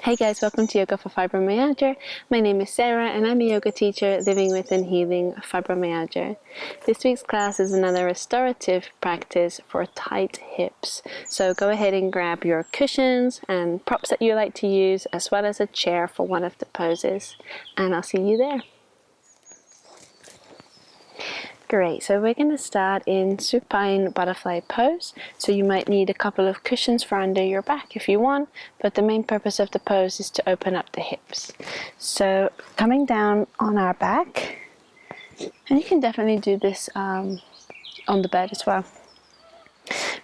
Hey guys, welcome to Yoga for Fibromyalgia. My name is Sarah and I'm a yoga teacher living with and healing fibromyalgia. This week's class is another restorative practice for tight hips. So go ahead and grab your cushions and props that you like to use, as well as a chair for one of the poses. And I'll see you there. Great, so we're going to start in supine butterfly pose. So you might need a couple of cushions for under your back if you want, but the main purpose of the pose is to open up the hips. So coming down on our back, and you can definitely do this on the bed as well.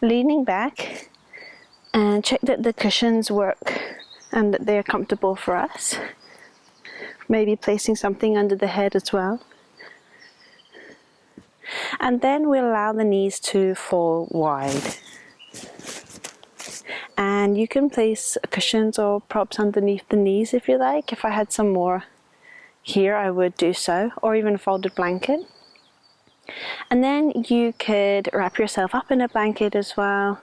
Leaning back and check that the cushions work and that they're comfortable for us. Maybe placing something under the head as well. And then we'll allow the knees to fall wide. And you can place cushions or props underneath the knees if you like. If I had some more here, I would do so, or even a folded blanket. And then you could wrap yourself up in a blanket as well.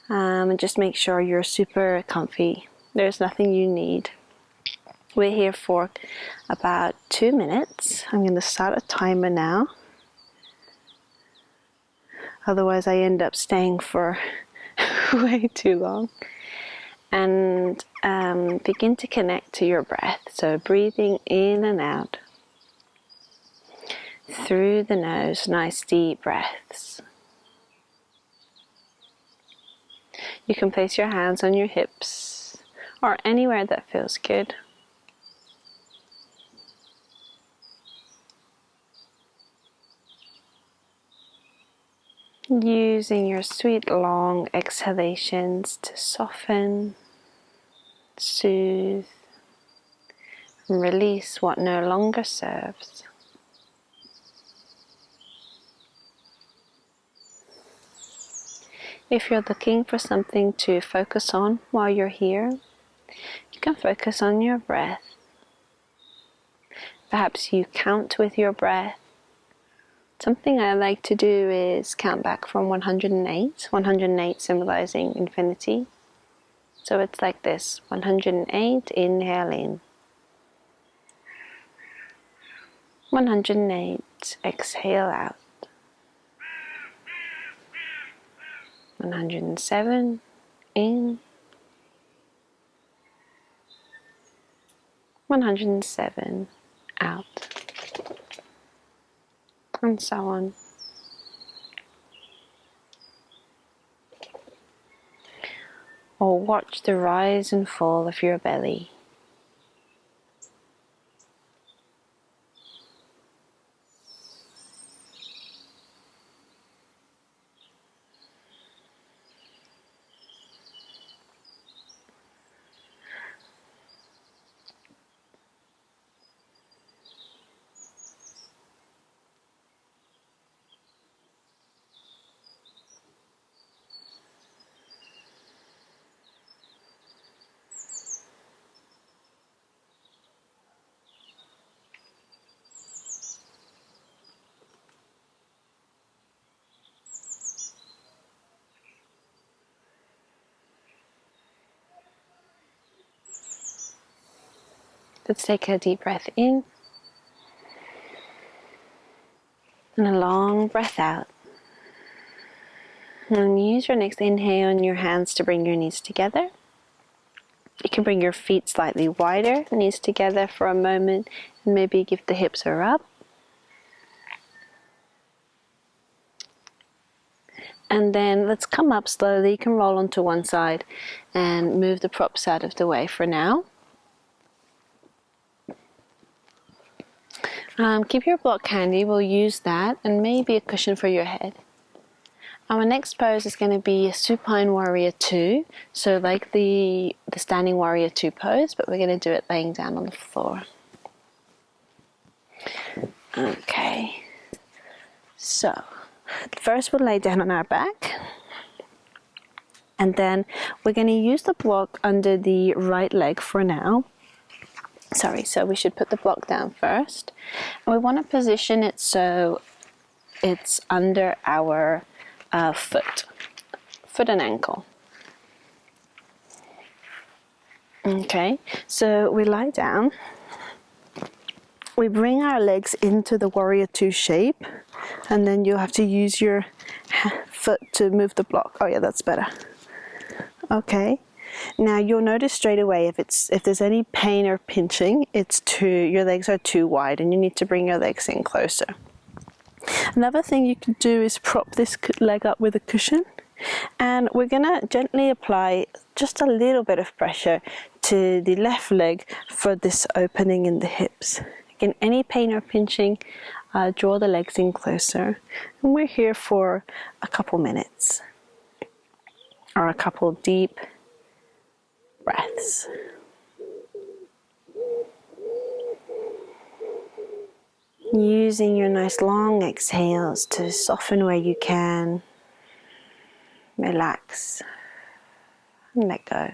And just make sure you're super comfy. There's nothing you need. We're here for about 2 minutes. I'm going to start a timer now. Otherwise I end up staying for way too long. And begin to connect to your breath. So breathing in and out. Through the nose, nice deep breaths. You can place your hands on your hips or anywhere that feels good. Using your sweet long exhalations to soften, soothe, and release what no longer serves. If you're looking for something to focus on while you're here, you can focus on your breath. Perhaps you count with your breath. Something I like to do is count back from 108, 108 symbolizing infinity. So it's like this, 108, inhale in. 108, exhale out. 107, in. 107, out. And so on. Or watch the rise and fall of your belly. Let's take a deep breath in and a long breath out. And use your next inhale on your hands to bring your knees together. You can bring your feet slightly wider, knees together for a moment, and maybe give the hips a rub. And then let's come up slowly. You can roll onto one side and move the props out of the way for now. Keep your block handy, we'll use that, and maybe a cushion for your head. Our next pose is going to be a Supine Warrior Two, so like the Standing Warrior Two pose, but we're going to do it laying down on the floor. Okay, so first we'll lay down on our back, and then we're going to use the block under the right leg for now. So we should put the block down first, and we want to position it so it's under our foot and ankle. Okay, so we lie down. We bring our legs into the Warrior Two shape, and then you'll have to use your foot to move the block. Oh yeah, that's better. Okay, now you'll notice straight away if there's any pain or pinching, your legs are too wide, and you need to bring your legs in closer. Another thing you can do is prop this leg up with a cushion, and we're gonna gently apply just a little bit of pressure to the left leg for this opening in the hips. Again, any pain or pinching, draw the legs in closer, and we're here for a couple minutes or a couple deep breaths. Using your nice long exhales to soften where you can, relax and let go.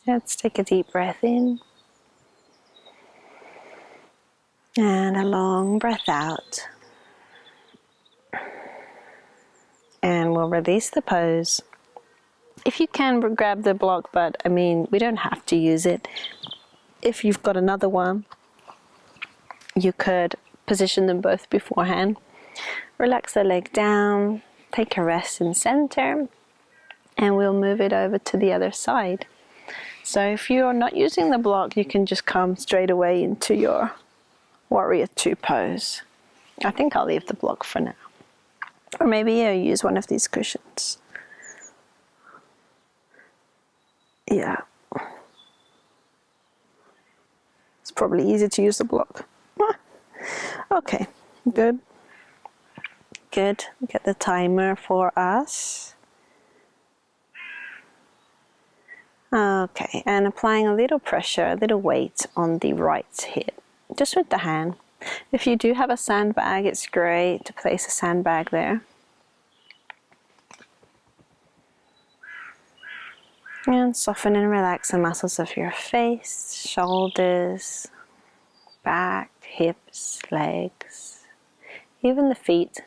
Let's take a deep breath in and a long breath out. And we'll release the pose. If you can, grab the block, but I mean, we don't have to use it. If you've got another one, you could position them both beforehand. Relax the leg down, take a rest in center, and we'll move it over to the other side. So if you're not using the block, you can just come straight away into your Warrior Two pose. I think I'll leave the block for now. Or maybe you'll use one of these cushions. Yeah. It's probably easier to use the block. Okay, good. Good. Get the timer for us. Okay, and applying a little pressure, a little weight on the right hip, just with the hand. If you do have a sandbag, it's great to place a sandbag there. And soften and relax the muscles of your face, shoulders, back, hips, legs, even the feet.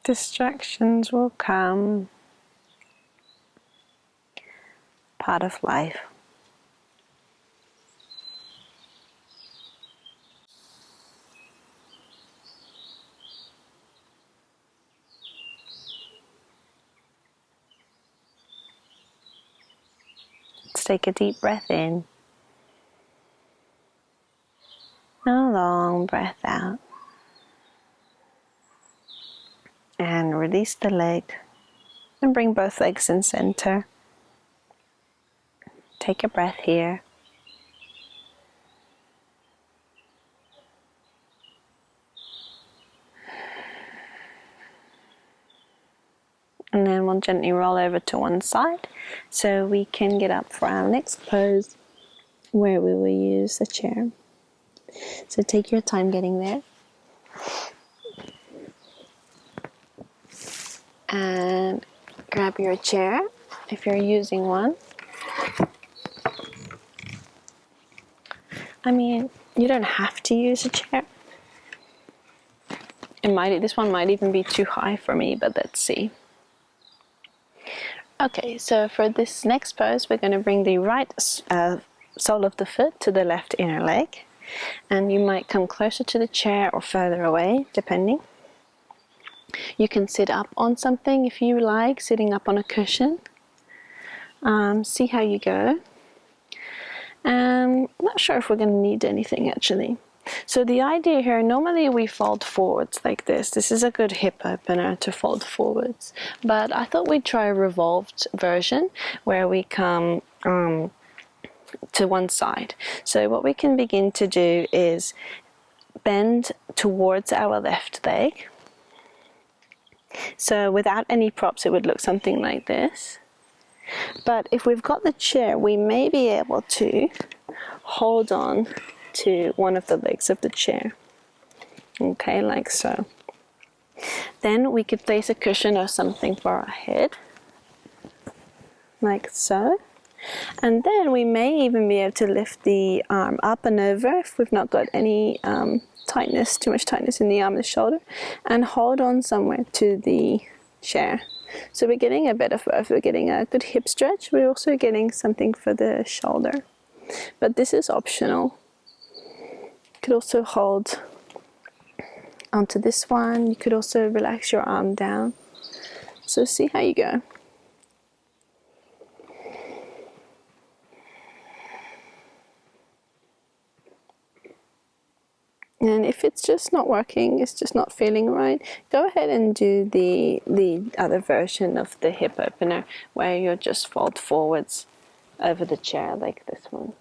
Distractions will come. Part of life. Let's take a deep breath in. A long breath out. And release the leg. And bring both legs in center. Take a breath here. And then we'll gently roll over to one side so we can get up for our next pose where we will use the chair. So take your time getting there. And grab your chair if you're using one. I mean, you don't have to use a chair. This one might even be too high for me, but let's see. Okay, so for this next pose, we're going to bring the right sole of the foot to the left inner leg. And you might come closer to the chair or further away, depending. You can sit up on something if you like, sitting up on a cushion. See how you go. I'm not sure if we're going to need anything actually. So the idea here, normally we fold forwards like this. This is a good hip opener to fold forwards. But I thought we'd try a revolved version where we come to one side. So what we can begin to do is bend towards our left leg. So without any props, it would look something like this. But if we've got the chair, we may be able to hold on to one of the legs of the chair. Okay, like so. Then we could place a cushion or something for our head. Like so. And then we may even be able to lift the arm up and over if we've not got any too much tightness in the arm and the shoulder, and hold on somewhere to the chair. So we're getting a bit of both. We're getting a good hip stretch. We're also getting something for the shoulder. But this is optional. You could also hold onto this one. You could also relax your arm down. So see how you go. And if it's just not working, it's just not feeling right, go ahead and do the other version of the hip opener where you just fold forwards over the chair like this one.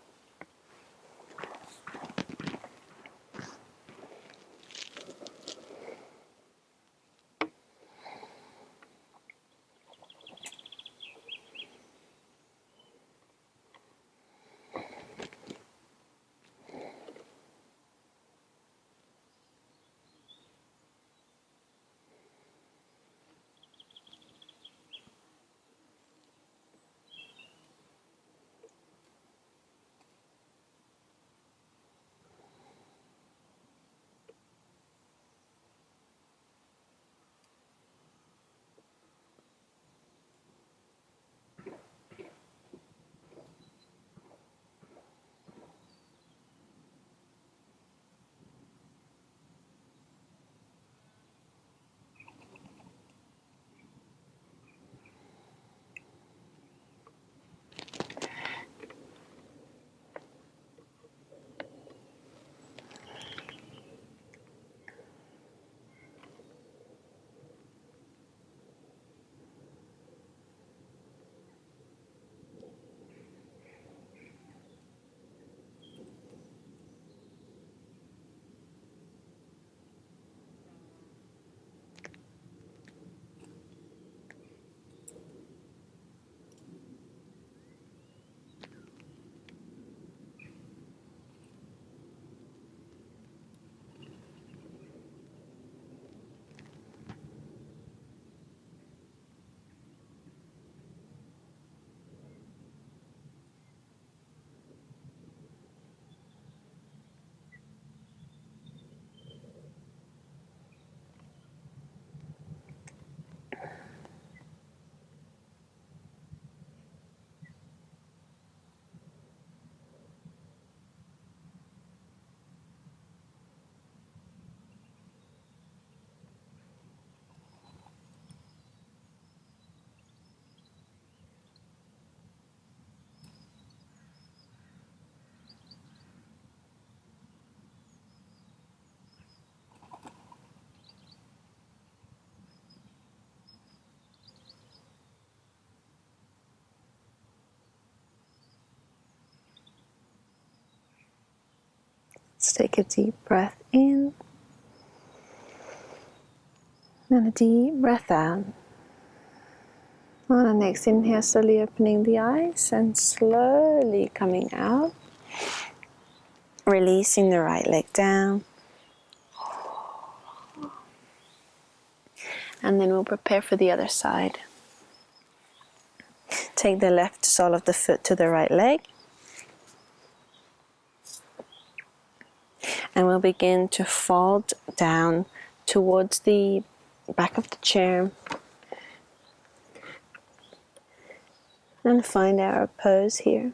Let's take a deep breath in and a deep breath out. On the next inhale, slowly opening the eyes and slowly coming out. Releasing the right leg down. And then we'll prepare for the other side. Take the left sole of the foot to the right leg. And we'll begin to fold down towards the back of the chair. And find our pose here.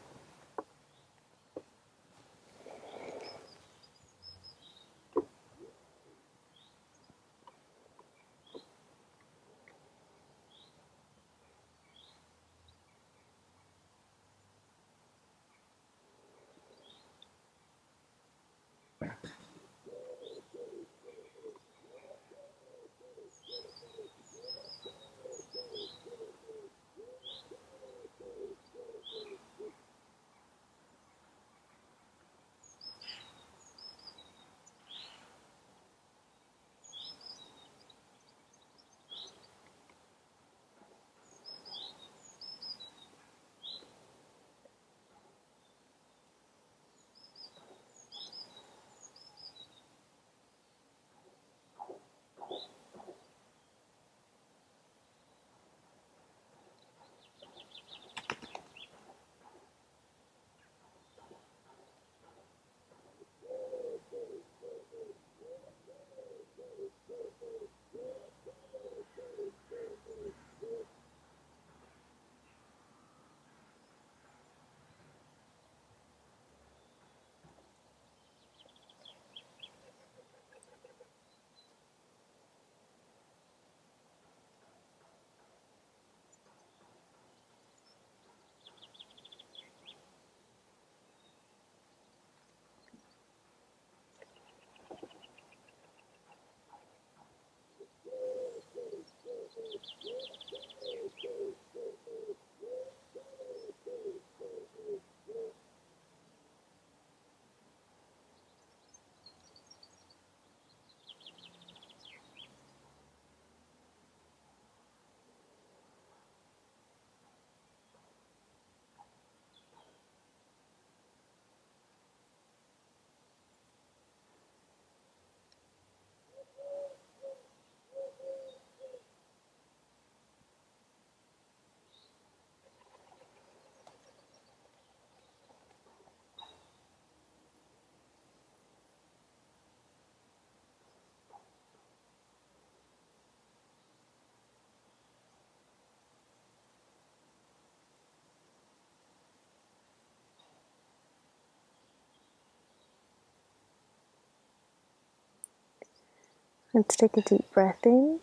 Let's take a deep breath in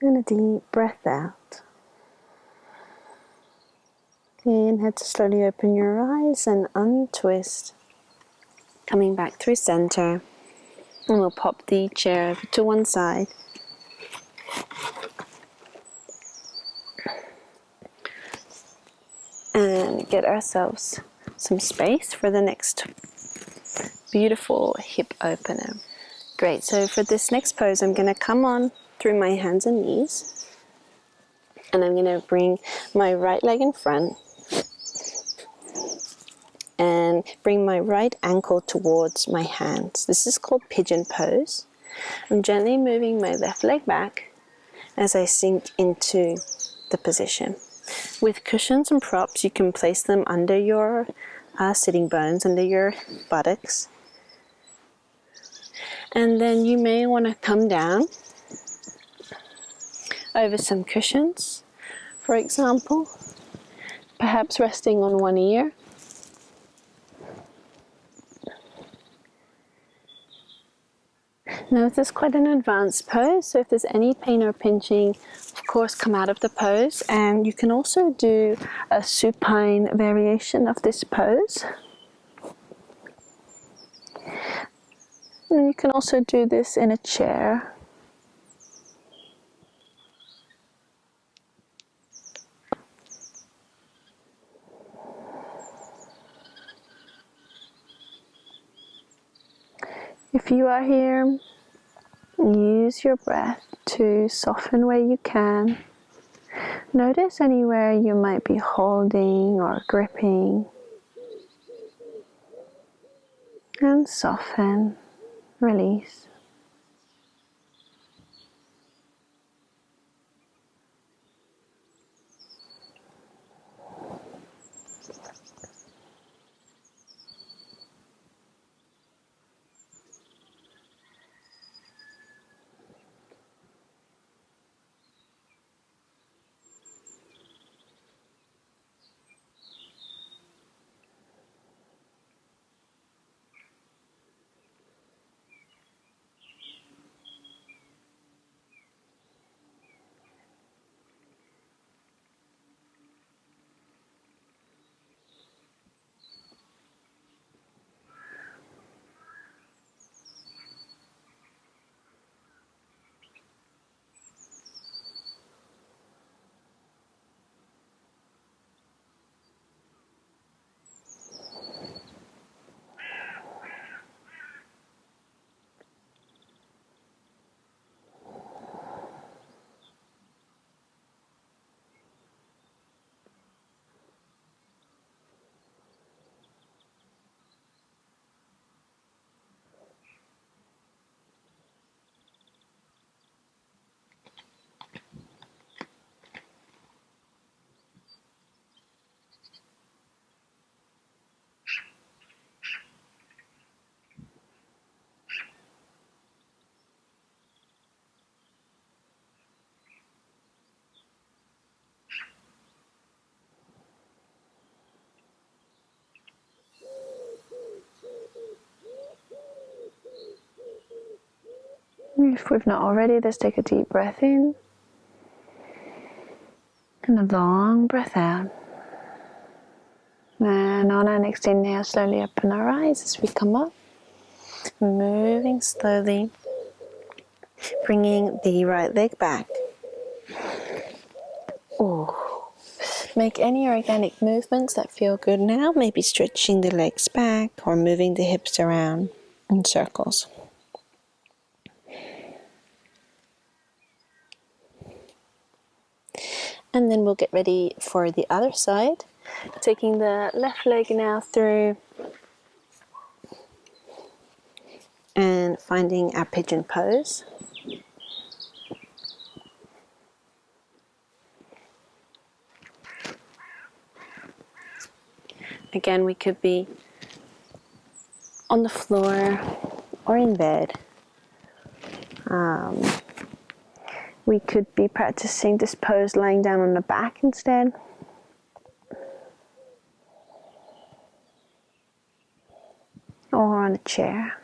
and a deep breath out. Inhale to slowly open your eyes and untwist. Coming back through center. And we'll pop the chair over to one side. And get ourselves some space for the next beautiful hip opener. Great, so for this next pose, I'm going to come on through my hands and knees. And I'm going to bring my right leg in front. And bring my right ankle towards my hands. This is called Pigeon Pose. I'm gently moving my left leg back as I sink into the position. With cushions and props, you can place them under your sitting bones, under your buttocks. And then you may want to come down over some cushions, for example, perhaps resting on one ear. Now, this is quite an advanced pose, so if there's any pain or pinching, of course, come out of the pose. And you can also do a supine variation of this pose. And you can also do this in a chair. If you are here, use your breath to soften where you can. Notice anywhere you might be holding or gripping. And soften, release. If we've not already, let's take a deep breath in and a long breath out. And on our next inhale, slowly open our eyes as we come up, moving slowly, bringing the right leg back. Ooh. Make any organic movements that feel good now, maybe stretching the legs back or moving the hips around in circles. And then we'll get ready for the other side. Taking the left leg now through and finding our pigeon pose. Again, we could be on the floor or in bed. We could be practicing this pose lying down on the back instead. Or on a chair.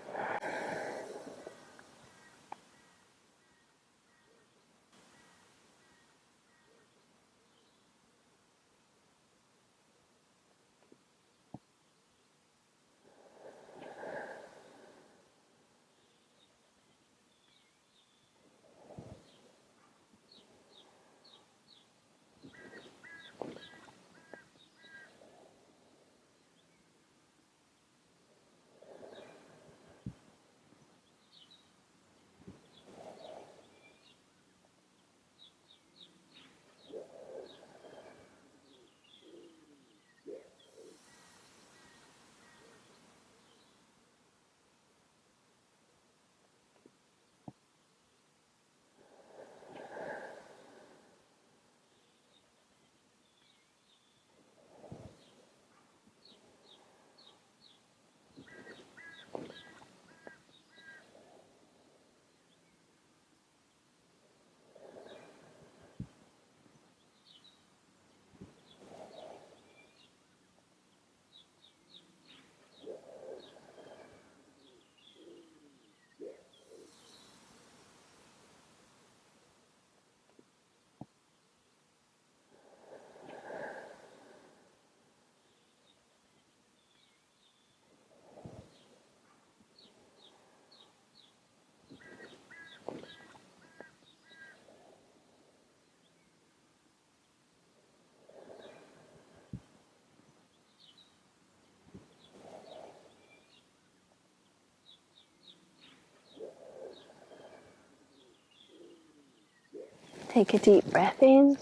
Take a deep breath in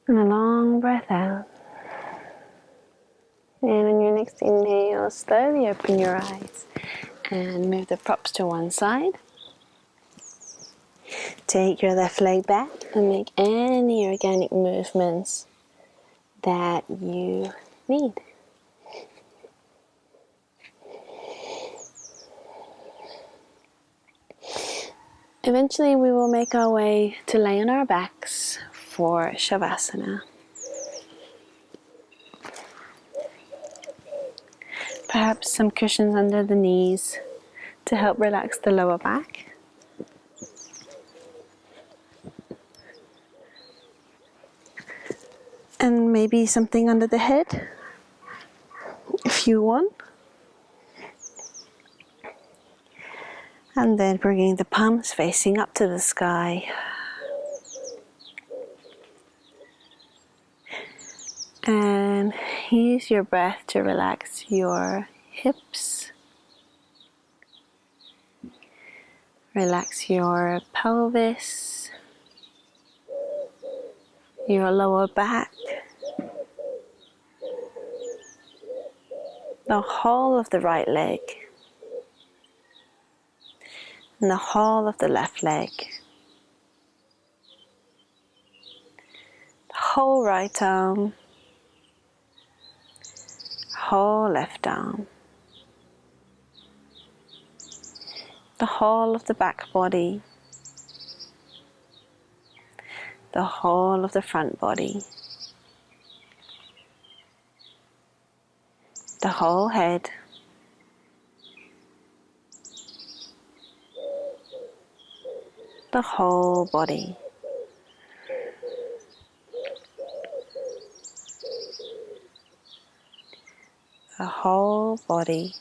and a long breath out. And on your next inhale, slowly open your eyes and move the props to one side. Take your left leg back and make any organic movements that you need. Eventually we will make our way to lay on our backs for Shavasana. Perhaps some cushions under the knees to help relax the lower back. And maybe something under the head, if you want. And then bringing the palms facing up to the sky. And use your breath to relax your hips. Relax your pelvis, your lower back, the whole of the right leg, and the whole of the left leg, the whole right arm, whole left arm, the whole of the back body, the whole of the front body, the whole head, the whole body. The whole body.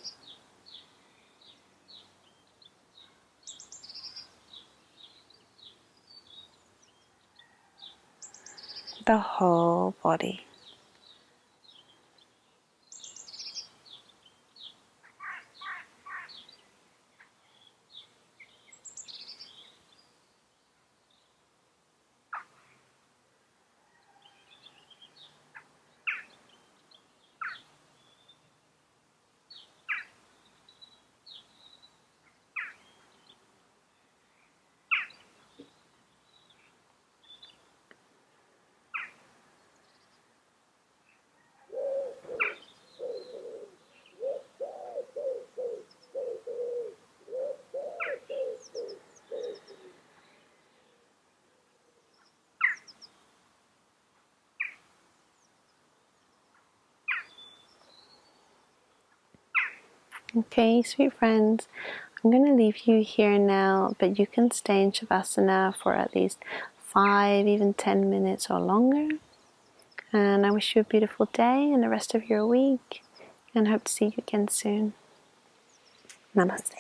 The whole body. Okay, sweet friends, I'm going to leave you here now, but you can stay in Shavasana for at least 5, even 10 minutes or longer. And I wish you a beautiful day and the rest of your week, and hope to see you again soon. Namaste.